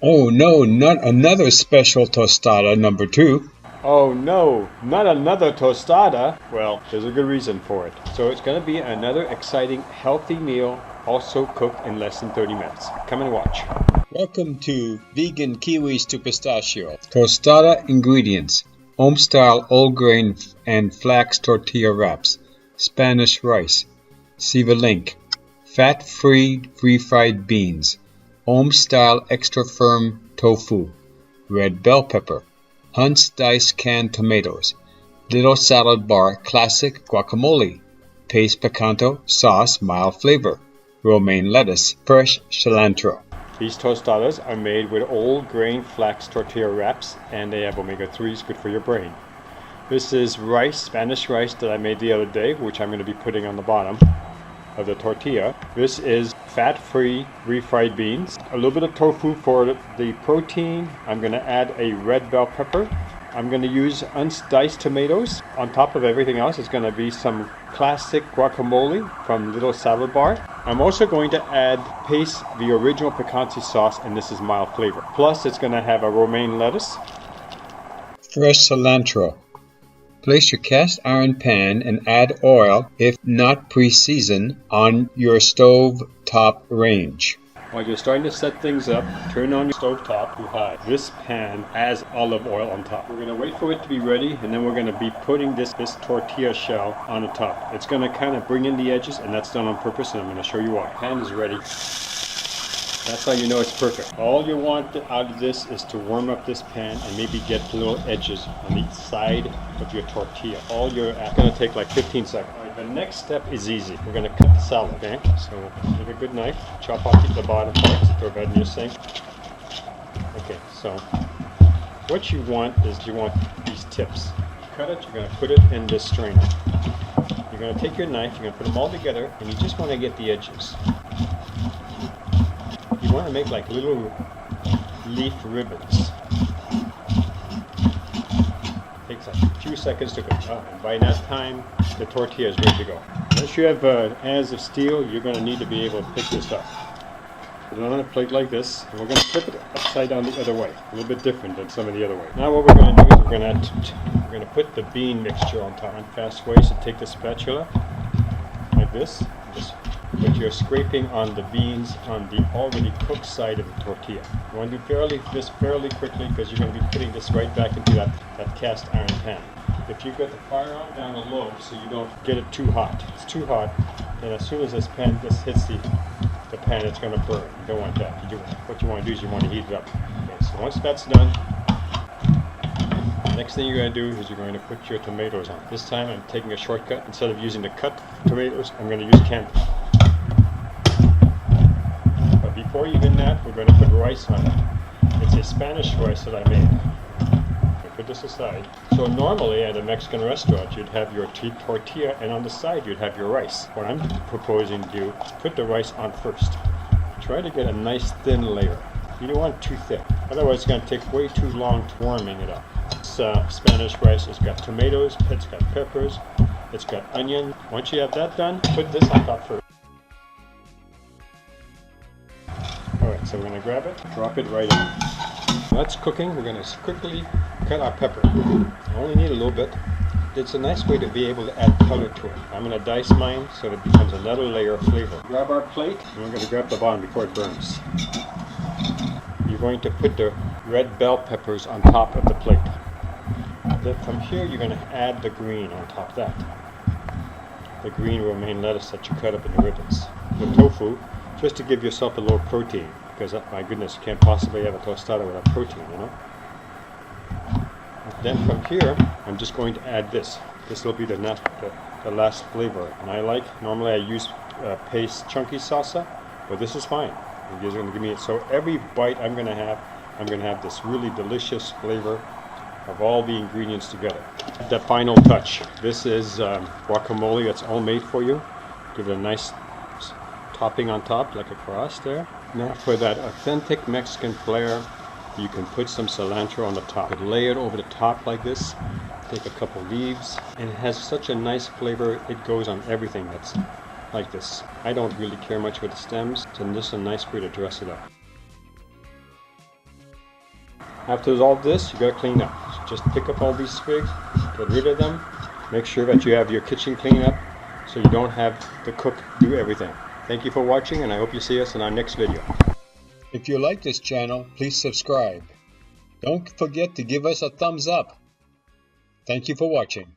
Oh no, not another special tostada number 2. Oh no, not another tostada? Well, there's a good reason for it. So it's going to be another exciting, healthy meal, also cooked in less than 30 minutes. Come and watch. Welcome to Vegan Kiwis to Pistachio. Tostada ingredients: Homestyle all grain and flax tortilla wraps, Spanish rice, see the link, fat-free refried beans, Homestyle extra firm tofu, red bell pepper, Hunt's diced canned tomatoes, little salad bar classic guacamole, paste picante sauce mild flavor, romaine lettuce, fresh cilantro. These tostadas are made with all grain flax tortilla wraps, and they have omega-3s, good for your brain. This is rice, Spanish rice that I made the other day, which I'm going to be putting on the bottom of the tortilla. This is fat-free refried beans, a little bit of tofu for the protein. I'm going to add a red bell pepper. I'm going to use diced tomatoes. On top of everything else is going to be some classic guacamole from Little Salad Bar. I'm also going to add paste the original picante sauce, and this is mild flavor. Plus it's going to have a romaine lettuce. Fresh cilantro. Place your cast iron pan and add oil, if not pre-seasoned, on your stove top range. While you're starting to set things up, turn on your stove top to high. This pan has olive oil on top. We're going to wait for it to be ready, and then we're going to be putting this tortilla shell on the top. It's going to kind of bring in the edges, and that's done on purpose, and I'm going to show you why. Pan is ready. That's how you know it's perfect. All you want out of this is to warm up this pan and maybe get little edges on each side of your tortilla. It's going to take like 15 seconds. All right, the next step is easy. We're going to cut the salad, okay? So take a good knife, chop off the bottom parts, throw that in your sink. Okay, so what you want is you want these tips. Cut it, you're going to put it in this strainer. You're going to take your knife, you're going to put them all together, and you just want to get the edges. You want to make like little leaf ribbons. Takes a few seconds to cook. And by that time, the tortilla is ready to go. Unless you have hands of steel, you're going to need to be able to pick this up. Put it on a plate like this, and we're going to flip it upside down the other way. A little bit different than some of the other way. Now what we're going to do is we're going to put the bean mixture on top. Fast way is to take the spatula like this. Just but you're scraping on the beans on the already cooked side of the tortilla. You want to do this fairly quickly because you're going to be putting this right back into that cast iron pan. If you get the fire on down low so you don't get it too hot. If it's too hot, then as soon as this hits the pan, it's going to burn. You don't want that. What you want to do is you want to heat it up. Okay, so once that's done, the next thing you're going to do is you're going to put your tomatoes on. This time I'm taking a shortcut. Instead of using the cut tomatoes, I'm going to use canned. Before even that, we're going to put rice on it. It's a Spanish rice that I made. I put this aside. So normally at a Mexican restaurant, you'd have your tortilla, and on the side you'd have your rice. What I'm proposing to do is put the rice on first. Try to get a nice thin layer. You don't want it too thick. Otherwise it's going to take way too long warming it up. This Spanish rice has got tomatoes, it's got peppers, it's got onion. Once you have that done, put this on top first. Alright, so we're going to grab it, drop it right in. While that's cooking, we're going to quickly cut our pepper. I only need a little bit. It's a nice way to be able to add color to it. I'm going to dice mine so that it becomes another layer of flavor. Grab our plate, and we're going to grab the bottom before it burns. You're going to put the red bell peppers on top of the plate. Then from here, you're going to add the green on top of that. The green romaine lettuce that you cut up into ribbons. The tofu, just to give yourself a little protein, because my goodness, you can't possibly have a tostada without protein, you know. Then from here, I'm just going to add this. This will be the last flavor, and normally I use paste chunky salsa, but this is fine. You guys are going to give me it. So every bite I'm going to have this really delicious flavor of all the ingredients together. The final touch. This is guacamole that's all made for you. Give it a nice topping on top, like a cross there. Now for that authentic Mexican flair, you can put some cilantro on the top. Lay it over the top like this. Take a couple leaves, and it has such a nice flavor. It goes on everything that's like this. I don't really care much for the stems, so this is a nice way to dress it up. After all this, you got to clean up. So just pick up all these sprigs, get rid of them. Make sure that you have your kitchen clean up so you don't have the cook do everything. Thank you for watching, and I hope you see us in our next video. If you like this channel, please subscribe. Don't forget to give us a thumbs up. Thank you for watching.